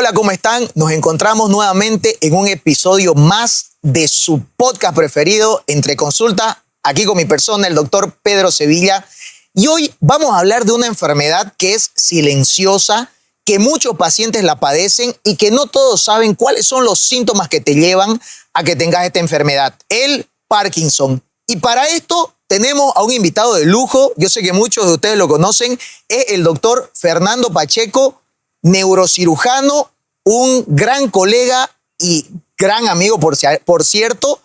Hola, ¿cómo están? Nos encontramos nuevamente en un episodio más de su podcast preferido, Entre Consulta, aquí con mi persona, el doctor Pedro Sevilla. Y hoy vamos a hablar de una enfermedad que es silenciosa, que muchos pacientes la padecen y que no todos saben cuáles son los síntomas que te llevan a que tengas esta enfermedad, el Parkinson. Y para esto tenemos a un invitado de lujo, yo sé que muchos de ustedes lo conocen, es el doctor Fernando Pacheco, neurocirujano, un gran colega y gran amigo, por cierto.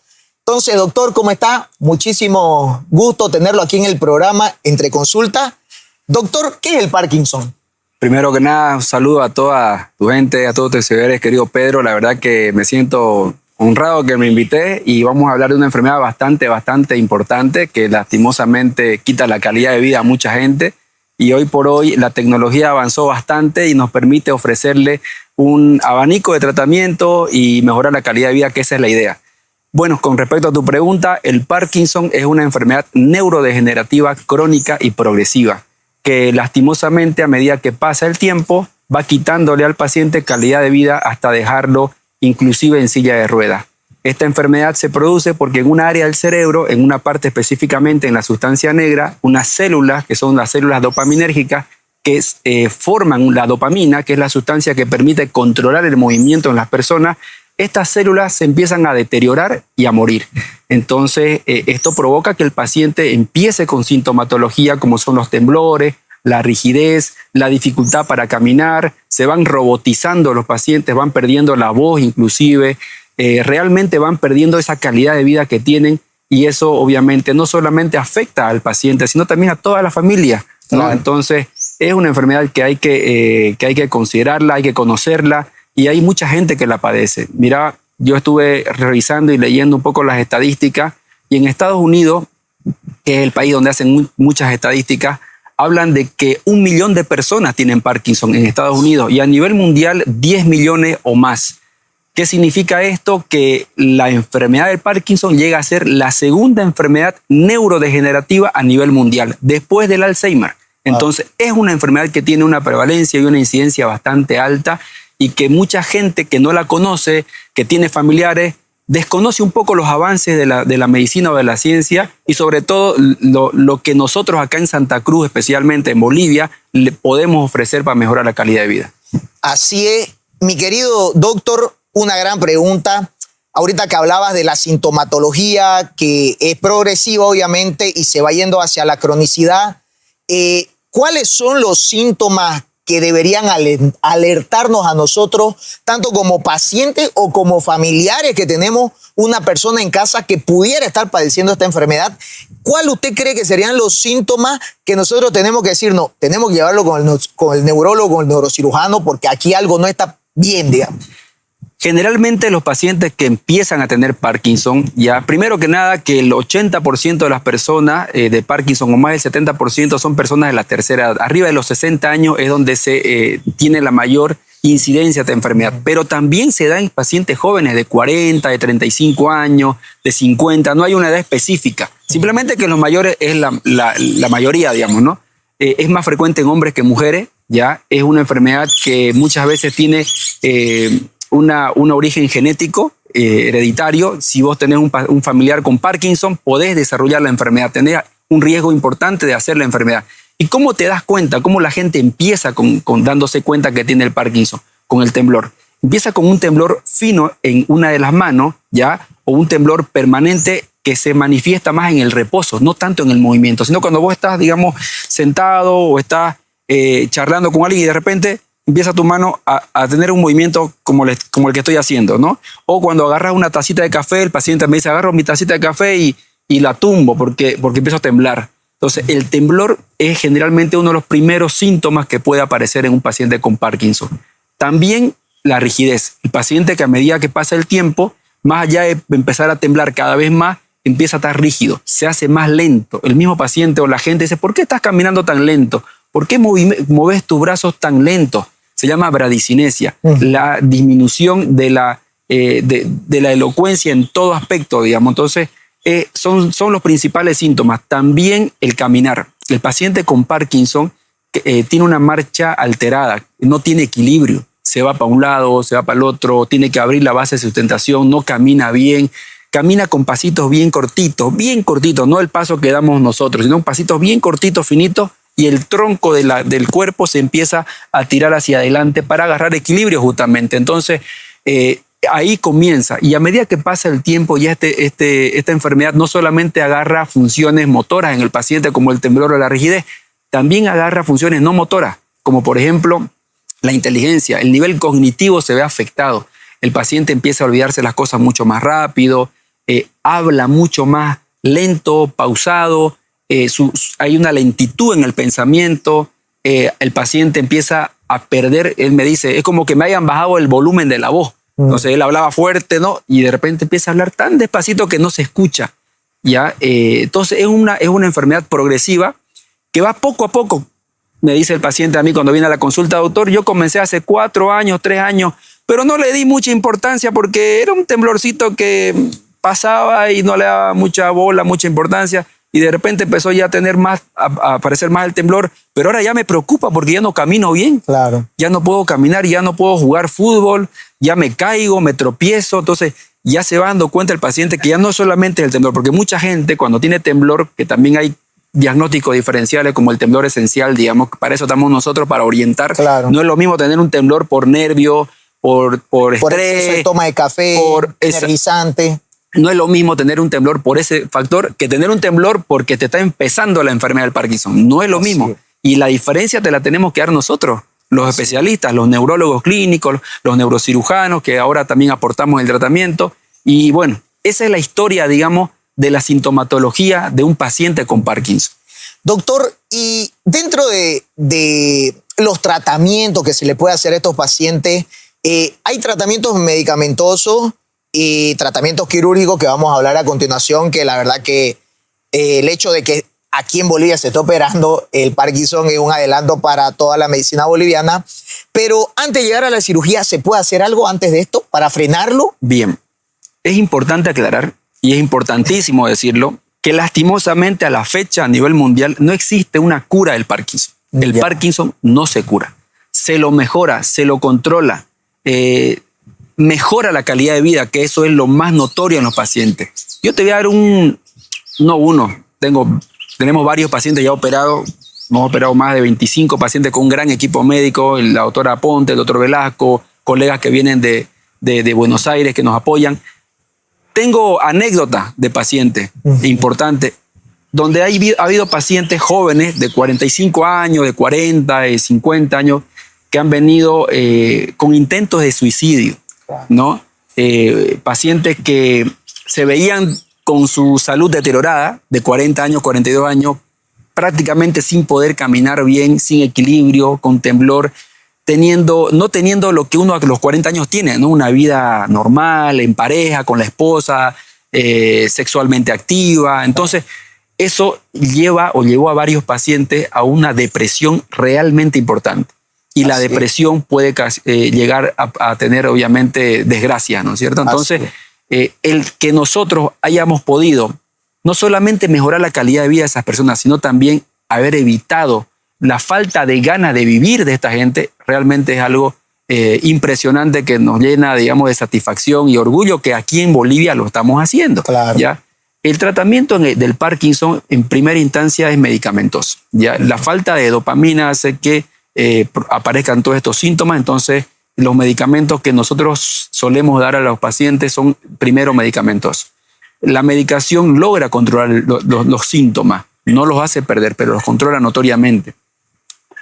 Entonces, doctor, ¿cómo está? Muchísimo gusto tenerlo aquí en el programa Entre Consulta. Doctor, ¿qué es el Parkinson? Primero que nada, un saludo a toda tu gente, a todos tus seguidores, querido Pedro. La verdad que me siento honrado que me invité y vamos a hablar de una enfermedad bastante importante que lastimosamente quita la calidad de vida a mucha gente. Y hoy por hoy la tecnología avanzó bastante y nos permite ofrecerle un abanico de tratamiento y mejorar la calidad de vida, que esa es la idea. Bueno, con respecto a tu pregunta, el Parkinson es una enfermedad neurodegenerativa crónica y progresiva que lastimosamente a medida que pasa el tiempo va quitándole al paciente calidad de vida hasta dejarlo inclusive en silla de ruedas. Esta enfermedad se produce porque en una área del cerebro, en una parte específicamente en la sustancia negra, unas células, que son las células dopaminérgicas, que forman la dopamina, que es la sustancia que permite controlar el movimiento en las personas, estas células se empiezan a deteriorar y a morir. Entonces, esto provoca que el paciente empiece con sintomatología como son los temblores, la rigidez, la dificultad para caminar, se van robotizando los pacientes, van perdiendo la voz inclusive, realmente van perdiendo esa calidad de vida que tienen y eso obviamente no solamente afecta al paciente, sino también a toda la familia, ¿no? Claro. Entonces es una enfermedad que hay que considerarla, hay que conocerla y hay mucha gente que la padece. Mira, yo estuve revisando y leyendo un poco las estadísticas y en Estados Unidos, que es el país donde hacen muchas estadísticas, hablan de que 1 millón de personas tienen Parkinson en Estados Unidos y a nivel mundial 10 millones o más. ¿Qué significa esto? Que la enfermedad del Parkinson llega a ser la segunda enfermedad neurodegenerativa a nivel mundial, después del Alzheimer. Entonces, es una enfermedad que tiene una prevalencia y una incidencia bastante alta y que mucha gente que no la conoce, que tiene familiares, desconoce un poco los avances de la medicina o de la ciencia y sobre todo lo que nosotros acá en Santa Cruz, especialmente en Bolivia, le podemos ofrecer para mejorar la calidad de vida. Así es, mi querido doctor. Una gran pregunta. Ahorita que hablabas de la sintomatología, que es progresiva obviamente y se va yendo hacia la cronicidad, ¿cuáles son los síntomas que deberían alertarnos a nosotros, tanto como pacientes o como familiares que tenemos una persona en casa que pudiera estar padeciendo esta enfermedad? ¿Cuál usted cree que serían los síntomas que nosotros tenemos que decir, no, tenemos que llevarlo con el neurólogo, con el neurocirujano, porque aquí algo no está bien, digamos? Generalmente los pacientes que empiezan a tener Parkinson, ya primero que nada que el 80% de las personas de Parkinson o más del 70% son personas de la tercera edad. Arriba de los 60 años es donde se tiene la mayor incidencia de esta enfermedad. Pero también se da en pacientes jóvenes de 40, de 35 años, de 50. No hay una edad específica. Simplemente que los mayores es la mayoría, digamos, ¿no? Es más frecuente en hombres que en mujeres. Ya es una enfermedad que muchas veces tiene un origen genético, hereditario. Si vos tenés un familiar con Parkinson, podés desarrollar la enfermedad, tenés un riesgo importante de hacer la enfermedad. ¿Y cómo te das cuenta? ¿Cómo la gente empieza con dándose cuenta que tiene el Parkinson? Con el temblor. Empieza con un temblor fino en una de las manos, ¿ya? O un temblor permanente que se manifiesta más en el reposo, no tanto en el movimiento, sino cuando vos estás, digamos, sentado o estás charlando con alguien y de repente empieza tu mano a tener un movimiento como el que estoy haciendo, ¿no? O cuando agarras una tacita de café, el paciente me dice, agarro mi tacita de café y la tumbo porque empiezo a temblar. Entonces, el temblor es generalmente uno de los primeros síntomas que puede aparecer en un paciente con Parkinson. También la rigidez. El paciente que a medida que pasa el tiempo, más allá de empezar a temblar cada vez más, empieza a estar rígido, se hace más lento. El mismo paciente o la gente dice, ¿por qué estás caminando tan lento? ¿Por qué moves tus brazos tan lentos? Se llama bradicinesia, la disminución de la elocuencia en todo aspecto, digamos. Entonces, son los principales síntomas. También el caminar. El paciente con Parkinson tiene una marcha alterada, no tiene equilibrio, se va para un lado, se va para el otro, tiene que abrir la base de sustentación, no camina bien, camina con pasitos bien cortitos, no el paso que damos nosotros, sino pasitos bien cortitos, finitos, y el tronco del cuerpo se empieza a tirar hacia adelante para agarrar equilibrio justamente. Entonces, ahí comienza, y a medida que pasa el tiempo, ya esta enfermedad no solamente agarra funciones motoras en el paciente como el temblor o la rigidez, también agarra funciones no motoras, como por ejemplo la inteligencia, el nivel cognitivo se ve afectado. El paciente empieza a olvidarse las cosas mucho más rápido, habla mucho más lento, pausado, hay una lentitud en el pensamiento, el paciente empieza a perder, él me dice, es como que me hayan bajado el volumen de la voz. Entonces él hablaba fuerte, ¿no? Y de repente empieza a hablar tan despacito que no se escucha, ¿ya? Entonces es una enfermedad progresiva que va poco a poco. Me dice el paciente a mí cuando viene a la consulta, doctor, yo comencé hace 4 años, 3 años, pero no le di mucha importancia porque era un temblorcito que pasaba y no le daba mucha bola, mucha importancia, y de repente empezó ya a tener más, a aparecer más el temblor, pero ahora ya me preocupa porque ya no camino bien. Claro. Ya no puedo caminar, ya no puedo jugar fútbol, ya me caigo, me tropiezo. Entonces ya se va dando cuenta el paciente que ya no solamente es el temblor, porque mucha gente cuando tiene temblor, que también hay diagnósticos diferenciales como el temblor esencial, digamos, para eso estamos nosotros, para orientar. Claro. No es lo mismo tener un temblor por nervio, por estrés, exceso de toma de café, energizante. No es lo mismo tener un temblor por ese factor que tener un temblor porque te está empezando la enfermedad del Parkinson. No es lo mismo. Y la diferencia te la tenemos que dar nosotros, los especialistas, los neurólogos clínicos, los neurocirujanos, que ahora también aportamos el tratamiento. Y bueno, esa es la historia, digamos, de la sintomatología de un paciente con Parkinson. Doctor, y dentro de los tratamientos que se le puede hacer a estos pacientes, hay tratamientos medicamentosos y tratamientos quirúrgicos que vamos a hablar a continuación, que la verdad que el hecho de que aquí en Bolivia se está operando el Parkinson es un adelanto para toda la medicina boliviana. Pero antes de llegar a la cirugía, ¿se puede hacer algo antes de esto para frenarlo? Bien, es importante aclarar, y es importantísimo decirlo, que lastimosamente a la fecha a nivel mundial no existe una cura del Parkinson. El Parkinson no se cura. Se lo mejora, se lo controla, mejora la calidad de vida, que eso es lo más notorio en los pacientes. Yo te voy a dar tenemos varios pacientes ya operados, hemos operado más de 25 pacientes con un gran equipo médico, la doctora Ponte, el doctor Velasco, colegas que vienen de Buenos Aires que nos apoyan. Tengo anécdotas de pacientes importantes, donde ha habido pacientes jóvenes de 45 años, de 40, de 50 años, que han venido con intentos de suicidio, ¿no? Pacientes que se veían con su salud deteriorada, de 40 años, 42 años, prácticamente sin poder caminar bien, sin equilibrio, con temblor, no teniendo lo que uno a los 40 años tiene, ¿no? Una vida normal, en pareja, con la esposa, sexualmente activa. Entonces, eso llevó a varios pacientes a una depresión realmente importante. Y la depresión puede llegar a tener, obviamente, desgracia, ¿no es cierto? Entonces, el que nosotros hayamos podido no solamente mejorar la calidad de vida de esas personas, sino también haber evitado la falta de ganas de vivir de esta gente, realmente es algo impresionante que nos llena, digamos, de satisfacción y orgullo que aquí en Bolivia lo estamos haciendo. Claro. ¿Ya? El tratamiento del Parkinson en primera instancia es medicamentoso. ¿Ya? La falta de dopamina hace que aparezcan todos estos síntomas, entonces los medicamentos que nosotros solemos dar a los pacientes son primero medicamentosos. La medicación logra controlar los síntomas, no los hace perder, pero los controla notoriamente.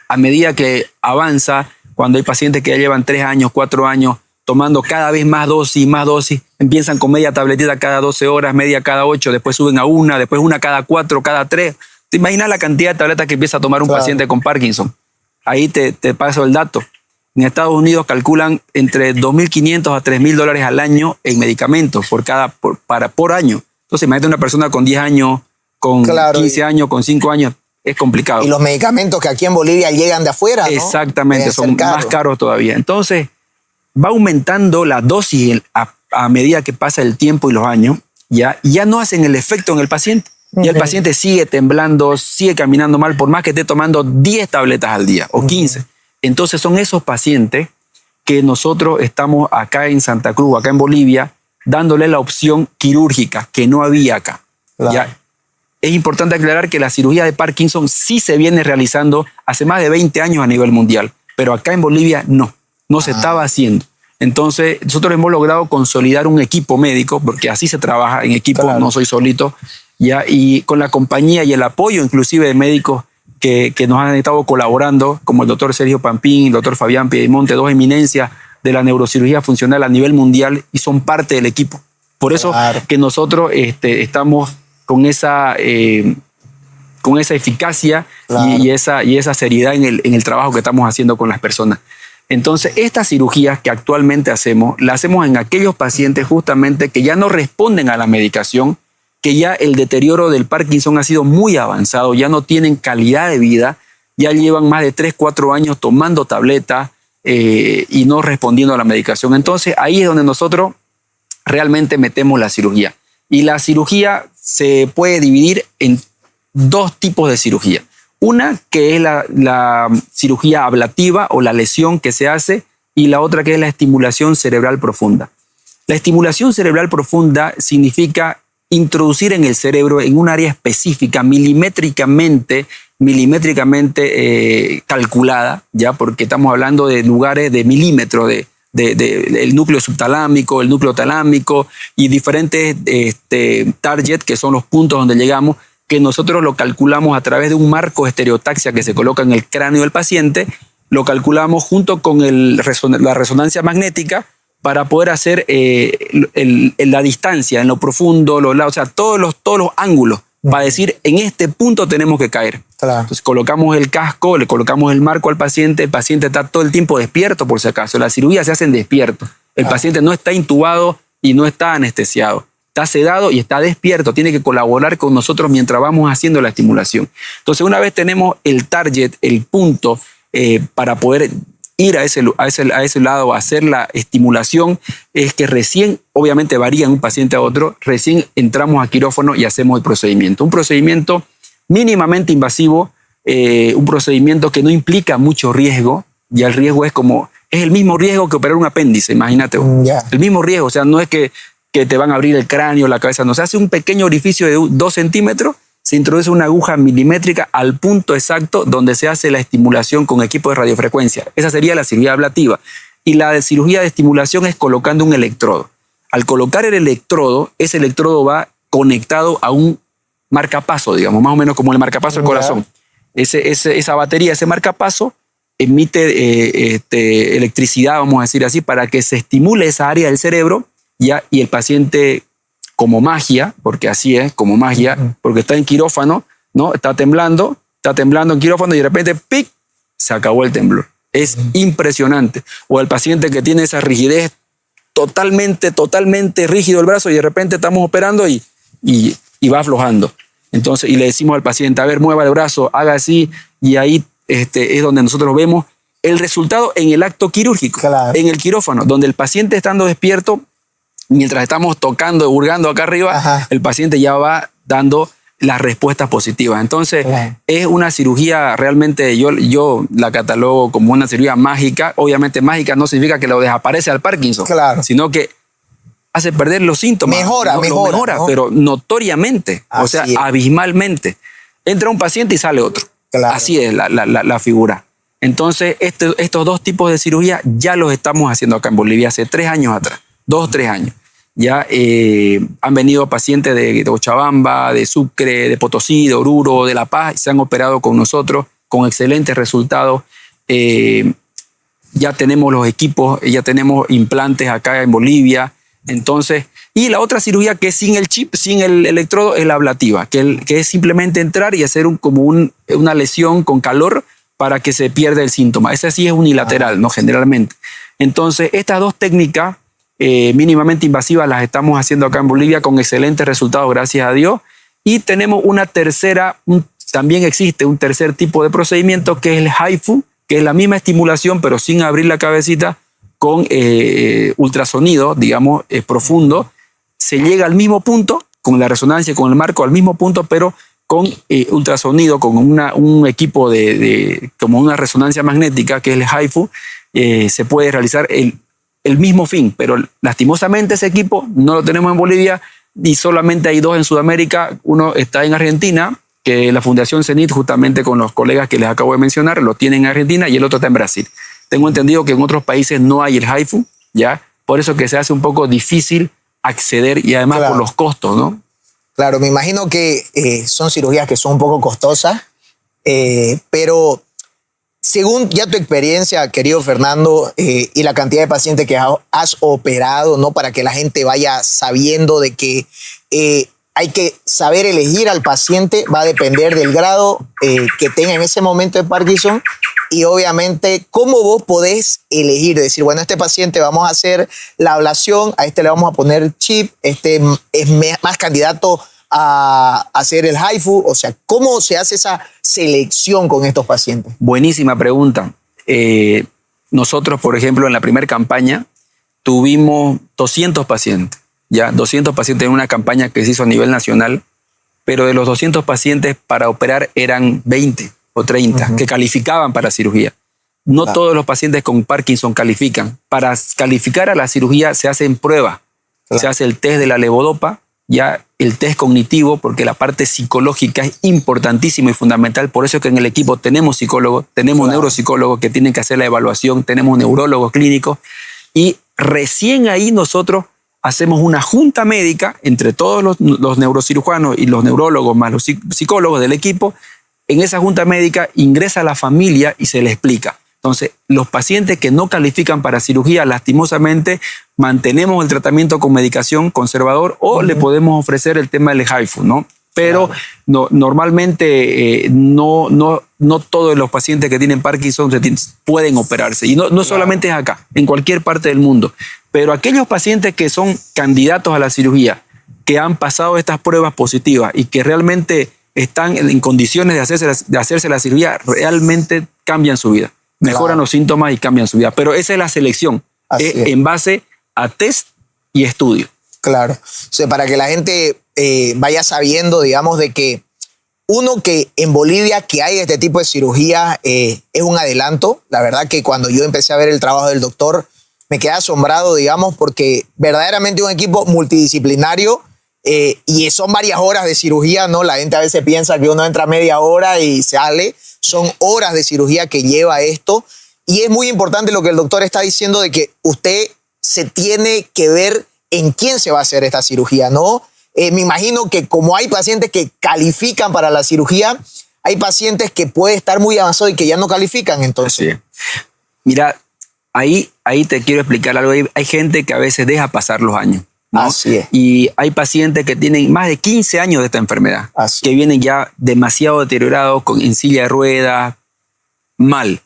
A medida que avanza, cuando hay pacientes que ya llevan 3 años, 4 años, tomando cada vez más dosis, empiezan con media tabletita cada 12 horas, media cada 8, después suben a una, después una cada 4, cada 3. ¿Te imaginas la cantidad de tabletas que empieza a tomar un paciente con Parkinson? Ahí te paso el dato. En Estados Unidos calculan entre $2.500 a $3.000 al año en medicamentos por año. Entonces, imagínate una persona con 10 años, con 15 años, con 5 años, es complicado. Y los medicamentos que aquí en Bolivia llegan de afuera, ¿no? Exactamente, son más caros todavía. Entonces, va aumentando la dosis a medida que pasa el tiempo y los años, ya no hacen el efecto en el paciente. Y el paciente sigue temblando, sigue caminando mal, por más que esté tomando 10 tabletas al día o 15. Entonces son esos pacientes que nosotros estamos acá en Santa Cruz, acá en Bolivia, dándole la opción quirúrgica que no había acá. Claro. ¿Ya? Es importante aclarar que la cirugía de Parkinson sí se viene realizando hace más de 20 años a nivel mundial, pero acá en Bolivia no se estaba haciendo. Entonces, nosotros hemos logrado consolidar un equipo médico, porque así se trabaja en equipo, claro, no soy solito, ¿ya? Y con la compañía y el apoyo inclusive de médicos que nos han estado colaborando, como el doctor Sergio Pampín, el doctor Fabián Piedemonte, dos eminencias de la neurocirugía funcional a nivel mundial y son parte del equipo. Por eso claro, que nosotros estamos con esa eficacia, claro, y esa seriedad en el trabajo que estamos haciendo con las personas. Entonces, estas cirugías que actualmente hacemos, las hacemos en aquellos pacientes justamente que ya no responden a la medicación, que ya el deterioro del Parkinson ha sido muy avanzado, ya no tienen calidad de vida, ya llevan más de 3, 4 años tomando tabletas y no respondiendo a la medicación. Entonces, ahí es donde nosotros realmente metemos la cirugía. Y la cirugía se puede dividir en 2 tipos de cirugía. Una que es la cirugía ablativa o la lesión que se hace, y la otra que es la estimulación cerebral profunda. La estimulación cerebral profunda significa introducir en el cerebro, en un área específica, milimétricamente calculada, ¿ya? Porque estamos hablando de lugares de milímetros, del núcleo subtalámico, el núcleo talámico y diferentes targets, que son los puntos donde llegamos, que nosotros lo calculamos a través de un marco de estereotaxia que se coloca en el cráneo del paciente, lo calculamos junto con la resonancia magnética para poder hacer la distancia, en lo profundo, los lados, o sea, todos los ángulos, para decir, en este punto tenemos que caer. claro. Entonces colocamos el casco, le colocamos el marco al paciente, el paciente está todo el tiempo despierto por si acaso, las cirugías se hacen despierto, el paciente no está intubado y no está anestesiado, está sedado y está despierto, tiene que colaborar con nosotros mientras vamos haciendo la estimulación. Entonces, una vez tenemos el target, el punto, para poder ir a ese lado a hacer la estimulación, es que recién, obviamente varía de un paciente a otro, recién entramos a quirófano y hacemos el procedimiento. Un procedimiento mínimamente invasivo, un procedimiento que no implica mucho riesgo, y el riesgo es el mismo riesgo que operar un apéndice, imagínate. Yeah. El mismo riesgo, o sea, no es que te van a abrir el cráneo, la cabeza, no, se hace un pequeño orificio de 2 centímetros, se introduce una aguja milimétrica al punto exacto donde se hace la estimulación con equipo de radiofrecuencia. Esa sería la cirugía ablativa. Y la de cirugía de estimulación es colocando un electrodo. Al colocar el electrodo, ese electrodo va conectado a un marcapaso, digamos, más o menos como el marcapaso del corazón. Esa batería, ese marcapaso, emite electricidad, vamos a decir así, para que se estimule esa área del cerebro, ¿ya? Y el paciente, como magia, porque así es, como magia, porque está en quirófano, ¿no? Está temblando en quirófano y de repente, ¡pic!, se acabó el temblor. Es impresionante. O el paciente que tiene esa rigidez, totalmente rígido el brazo, y de repente estamos operando y va aflojando. Entonces, y le decimos al paciente, a ver, mueva el brazo, haga así, y ahí es donde nosotros vemos el resultado en el acto quirúrgico, claro, en el quirófano, donde el paciente, estando despierto, mientras estamos tocando, hurgando acá arriba, ajá, el paciente ya va dando las respuestas positivas. Entonces, claro, es una cirugía realmente, yo la catalogo como una cirugía mágica. Obviamente mágica no significa que lo desaparece al Parkinson, claro, sino que hace perder los síntomas. Mejora, ¿no? Pero notoriamente, así, o sea, abismalmente. Entra un paciente y sale otro. Claro. Así es la figura. Entonces, estos 2 tipos de cirugía ya los estamos haciendo acá en Bolivia hace 3 años atrás, 2 o 3 años. Ya han venido pacientes de Cochabamba, de Sucre, de Potosí, de Oruro, de La Paz, y se han operado con nosotros con excelentes resultados. Ya tenemos los equipos, ya tenemos implantes acá en Bolivia. Entonces, y la otra cirugía, que es sin el chip, sin el electrodo, es la ablativa, que es simplemente entrar y hacer una lesión con calor para que se pierda el síntoma. Esa sí es unilateral, ¿no? Generalmente. Entonces, estas 2 técnicas mínimamente invasivas las estamos haciendo acá en Bolivia con excelentes resultados, gracias a Dios. Y tenemos una tercera, también existe un tercer tipo de procedimiento, que es el HIFU, que es la misma estimulación, pero sin abrir la cabecita, con ultrasonido, digamos, profundo. Se llega al mismo punto, con la resonancia, con el marco, al mismo punto, pero con ultrasonido, con un equipo como una resonancia magnética, que es el HIFU, se puede realizar el mismo fin, pero lastimosamente ese equipo no lo tenemos en Bolivia y solamente hay 2 en Sudamérica. Uno está en Argentina, que la Fundación CENIT, justamente con los colegas que les acabo de mencionar, lo tienen en Argentina, y el otro está en Brasil. Tengo entendido que en otros países no hay el HIFU, ¿ya? Por eso que se hace un poco difícil acceder, y además por los costos, ¿no? Claro, me imagino que son cirugías que son un poco costosas, pero según ya tu experiencia, querido Fernando, y la cantidad de pacientes que has operado, ¿no? Para que la gente vaya sabiendo de que hay que saber elegir al paciente, va a depender del grado que tenga en ese momento de Parkinson, y obviamente cómo vos podés elegir, decir, bueno, a este paciente vamos a hacer la ablación, a este le vamos a poner chip, este es más candidato a hacer el HIFU. O sea, ¿cómo se hace esa selección con estos pacientes? Buenísima pregunta. Nosotros, por ejemplo, en la primera campaña tuvimos 200 pacientes, ya 200 pacientes en una campaña que se hizo a nivel nacional, pero de los 200 pacientes para operar eran 20 o 30 que calificaban para cirugía. No todos los pacientes con Parkinson califican. Para calificar a la cirugía se hacen pruebas. Se hace el test de la levodopa, ya el test cognitivo, porque la parte psicológica es importantísima y fundamental. Por eso es que en el equipo tenemos psicólogos, tenemos neuropsicólogos que tienen que hacer la evaluación, tenemos neurólogos clínicos, y recién ahí nosotros hacemos una junta médica entre todos los neurocirujanos y los neurólogos más los psicólogos del equipo. En esa junta médica ingresa la familia y se le explica. Entonces, los pacientes que no califican para cirugía, lastimosamente, mantenemos el tratamiento con medicación conservador o le podemos ofrecer el tema del HIFU, ¿no? Pero normalmente no todos los pacientes que tienen Parkinson pueden operarse. Y no solamente es acá, en cualquier parte del mundo. Pero aquellos pacientes que son candidatos a la cirugía, que han pasado estas pruebas positivas y que realmente están en condiciones de hacerse la cirugía, realmente cambian su vida. Mejoran los síntomas y cambian su vida. Pero esa es la selección, en base a test y estudio. Claro. O sea, para que la gente vaya sabiendo, digamos, de que uno, que en Bolivia que hay este tipo de cirugía es un adelanto. La verdad que cuando yo empecé a ver el trabajo del doctor, me quedé asombrado, digamos, porque verdaderamente un equipo multidisciplinario, y son varias horas de cirugía, ¿no? La gente a veces piensa que uno entra media hora y sale. Son horas de cirugía que lleva esto. Y es muy importante lo que el doctor está diciendo, de que usted se tiene que ver en quién se va a hacer esta cirugía, ¿no? Me imagino que como hay pacientes que califican para la cirugía, hay pacientes que puede estar muy avanzados y que ya no califican, entonces. Sí. Mira, ahí te quiero explicar algo. Hay gente que a veces deja pasar los años, ¿no? Así es. Y hay pacientes que tienen más de 15 años de esta enfermedad, que vienen ya demasiado deteriorados, en silla de ruedas, mal.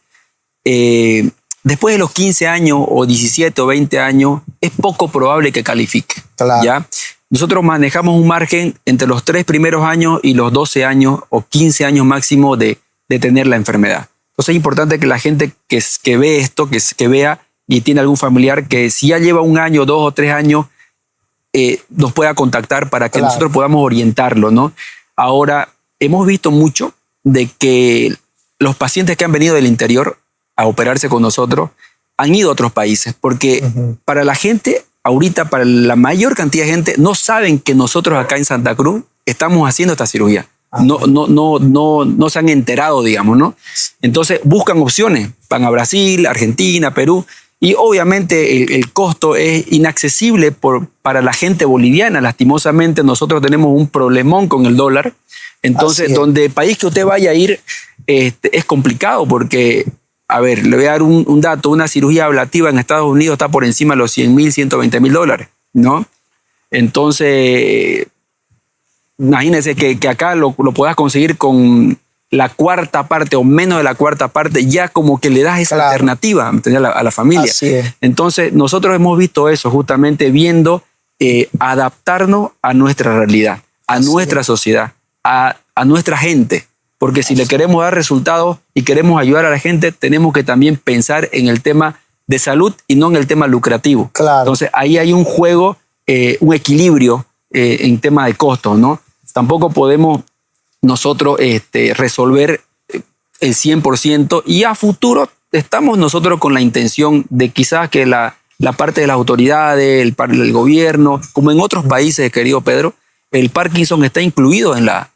Después de los 15 años o 17 o 20 años, es poco probable que califique. Claro. ¿Ya? Nosotros manejamos un margen entre los 3 primeros años y los 12 años o 15 años máximo de tener la enfermedad. Entonces es importante que la gente que ve esto, que vea y tiene algún familiar que si ya lleva 1 año, 2 o 3 años, nos pueda contactar para que nosotros podamos orientarlo, ¿no? Ahora, hemos visto mucho de que los pacientes que han venido del interior a operarse con nosotros han ido a otros países, porque para la gente, ahorita, para la mayor cantidad de gente, no saben que nosotros acá en Santa Cruz estamos haciendo esta cirugía. No se han enterado, digamos, ¿no? Entonces buscan opciones, van a Brasil, Argentina, Perú, y obviamente el costo es inaccesible para la gente boliviana. Lastimosamente nosotros tenemos un problemón con el dólar. Entonces, donde el país que usted vaya a ir es complicado porque, a ver, le voy a dar un dato. Una cirugía ablativa en Estados Unidos está por encima de los $100,000, $120,000, ¿no? Entonces, imagínese que acá lo puedas conseguir con la cuarta parte o menos de la cuarta parte, ya como que le das esa alternativa a la familia. Así es. Entonces, nosotros hemos visto eso, justamente viendo adaptarnos a nuestra realidad, a nuestra sociedad, a nuestra gente. Porque si le queremos dar resultados y queremos ayudar a la gente, tenemos que también pensar en el tema de salud y no en el tema lucrativo. Claro. Entonces, ahí hay un juego, un equilibrio en tema de costos, ¿no? Tampoco podemos nosotros resolver el 100% y a futuro estamos nosotros con la intención de quizás que la parte de las autoridades, el gobierno, como en otros países, querido Pedro, el Parkinson está incluido en la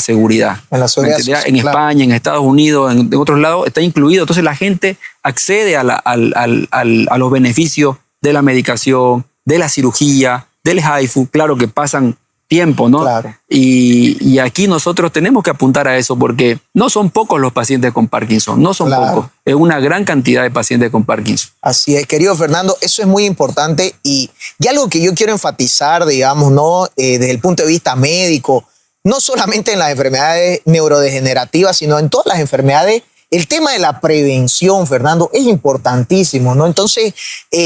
seguridad. En la seguridad social, en España, en Estados Unidos, en otros lados, está incluido. Entonces la gente accede a los beneficios de la medicación, de la cirugía, del HIFU. Claro que pasan tiempo, ¿no? Claro. Y aquí nosotros tenemos que apuntar a eso porque no son pocos los pacientes con Parkinson, no son pocos. Es una gran cantidad de pacientes con Parkinson. Así es, querido Fernando, eso es muy importante y algo que yo quiero enfatizar, digamos, ¿no? Desde el punto de vista médico, no solamente en las enfermedades neurodegenerativas, sino en todas las enfermedades. El tema de la prevención, Fernando, es importantísimo, ¿no? Entonces,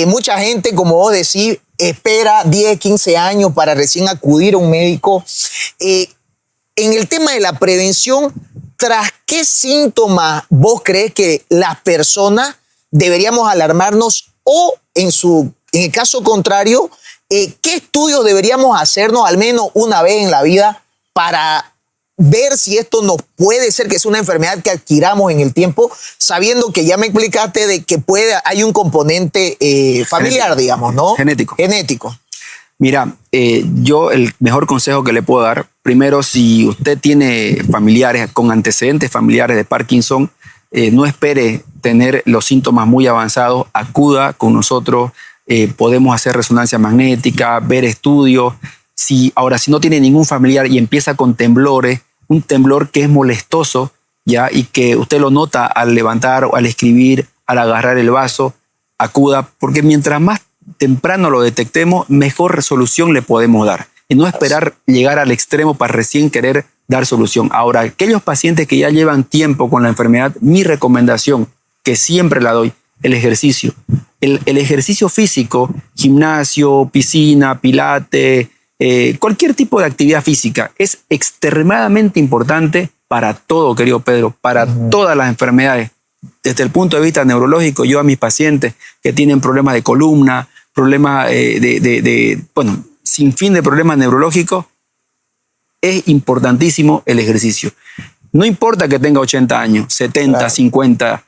mucha gente, como vos decís, espera 10, 15 años para recién acudir a un médico. En el tema de la prevención, ¿tras qué síntomas vos crees que las personas deberíamos alarmarnos o, en el caso contrario, qué estudios deberíamos hacernos al menos una vez en la vida para ver si esto nos puede ser que es una enfermedad que adquiramos en el tiempo, sabiendo que ya me explicaste de que hay un componente familiar, genético, digamos, ¿no? Genético. Mira, yo el mejor consejo que le puedo dar, primero, si usted tiene familiares con antecedentes familiares de Parkinson, no espere tener los síntomas muy avanzados, acuda con nosotros, podemos hacer resonancia magnética, ver estudios. Si no tiene ningún familiar y empieza con temblores, un temblor que es molestoso, ¿ya? Y que usted lo nota al levantar o al escribir, al agarrar el vaso, acuda, porque mientras más temprano lo detectemos, mejor resolución le podemos dar. Y no esperar llegar al extremo para recién querer dar solución. Ahora, aquellos pacientes que ya llevan tiempo con la enfermedad, mi recomendación, que siempre la doy, el ejercicio. El ejercicio físico, gimnasio, piscina, pilates, cualquier tipo de actividad física es extremadamente importante para todo, querido Pedro, para todas las enfermedades. Desde el punto de vista neurológico, yo a mis pacientes que tienen problemas de columna, problemas sin fin de problemas neurológicos, es importantísimo el ejercicio. No importa que tenga 80 años, 70, claro, 50,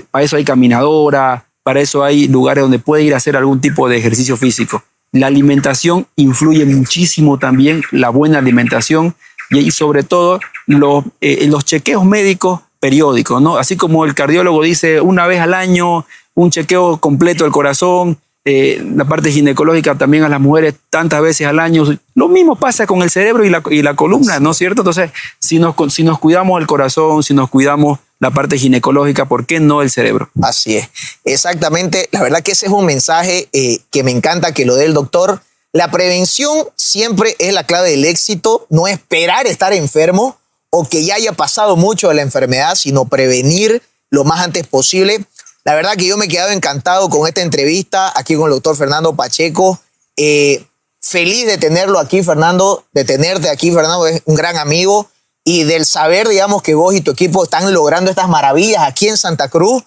para eso hay caminadora, para eso hay lugares donde puede ir a hacer algún tipo de ejercicio físico. La alimentación influye muchísimo también, la buena alimentación y sobre todo los chequeos médicos periódicos, ¿no? Así como el cardiólogo dice una vez al año, un chequeo completo del corazón, la parte ginecológica también a las mujeres tantas veces al año. Lo mismo pasa con el cerebro y la columna, ¿no es cierto? Entonces, si nos cuidamos el corazón, si nos cuidamos la parte ginecológica, ¿por qué no el cerebro? Así es, exactamente. La verdad que ese es un mensaje que me encanta que lo dé el doctor. La prevención siempre es la clave del éxito, no esperar estar enfermo o que ya haya pasado mucho de la enfermedad, sino prevenir lo más antes posible. La verdad que yo me he quedado encantado con esta entrevista aquí con el doctor Fernando Pacheco. Feliz de tenerlo aquí, Fernando, de tenerte aquí, Fernando, es un gran amigo. Y del saber, digamos, que vos y tu equipo están logrando estas maravillas aquí en Santa Cruz.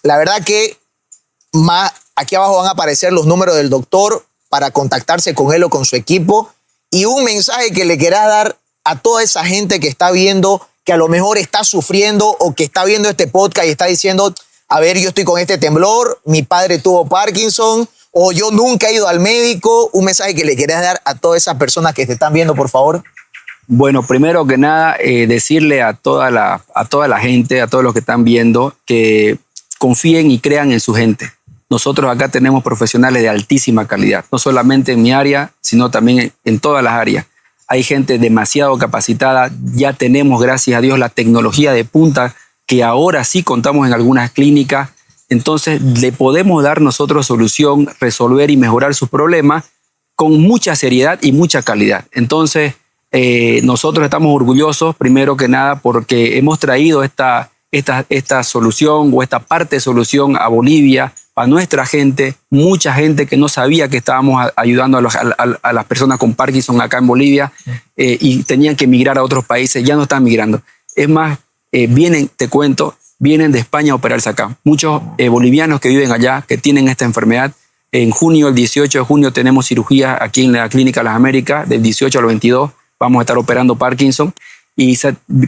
La verdad que aquí abajo van a aparecer los números del doctor para contactarse con él o con su equipo. Y un mensaje que le quieras dar a toda esa gente que está viendo, que a lo mejor está sufriendo o que está viendo este podcast y está diciendo, a ver, yo estoy con este temblor, mi padre tuvo Parkinson o yo nunca he ido al médico. Un mensaje que le quieras dar a todas esas personas que te están viendo, por favor. Bueno, primero que nada, decirle a toda la gente, a todos los que están viendo, que confíen y crean en su gente. Nosotros acá tenemos profesionales de altísima calidad, no solamente en mi área, sino también en todas las áreas. Hay gente demasiado capacitada, ya tenemos, gracias a Dios, la tecnología de punta, que ahora sí contamos en algunas clínicas. Entonces, le podemos dar nosotros solución, resolver y mejorar sus problemas con mucha seriedad y mucha calidad. Entonces, nosotros estamos orgullosos, primero que nada, porque hemos traído esta solución o esta parte de solución a Bolivia, para nuestra gente, mucha gente que no sabía que estábamos ayudando a las personas con Parkinson acá en Bolivia y tenían que emigrar a otros países, ya no están migrando. Es más, vienen de España a operarse acá. Muchos bolivianos que viven allá, que tienen esta enfermedad. En junio, el 18 de junio, tenemos cirugía aquí en la Clínica Las Américas, del 18 al 22. Vamos a estar operando Parkinson y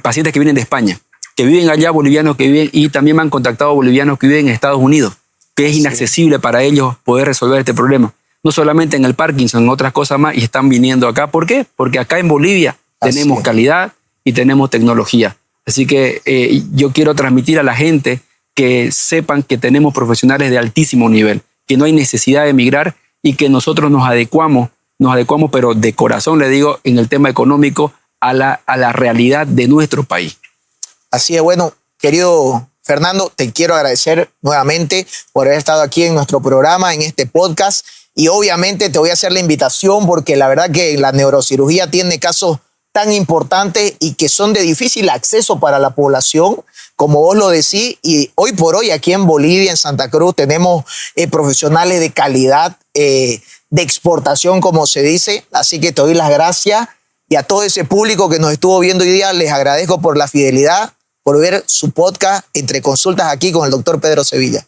pacientes que vienen de España. que viven allá, bolivianos que viven, y también me han contactado bolivianos que viven en Estados Unidos, que es inaccesible para ellos poder resolver este problema. No solamente en el Parkinson, en otras cosas más, y están viniendo acá. ¿Por qué? Porque acá en Bolivia tenemos calidad y tenemos tecnología. Así que yo quiero transmitir a la gente que sepan que tenemos profesionales de altísimo nivel, que no hay necesidad de emigrar y que nosotros nos adecuamos, pero de corazón le digo, en el tema económico a la realidad de nuestro país. Así es, bueno, querido Fernando, te quiero agradecer nuevamente por haber estado aquí en nuestro programa, en este podcast, y obviamente te voy a hacer la invitación porque la verdad que la neurocirugía tiene casos tan importantes y que son de difícil acceso para la población, como vos lo decís, y hoy por hoy aquí en Bolivia, en Santa Cruz, tenemos profesionales de calidad, de exportación, como se dice, así que te doy las gracias, y a todo ese público que nos estuvo viendo hoy día, les agradezco por la fidelidad, por ver su podcast Entre Consultas aquí con el doctor Pedro Sevilla.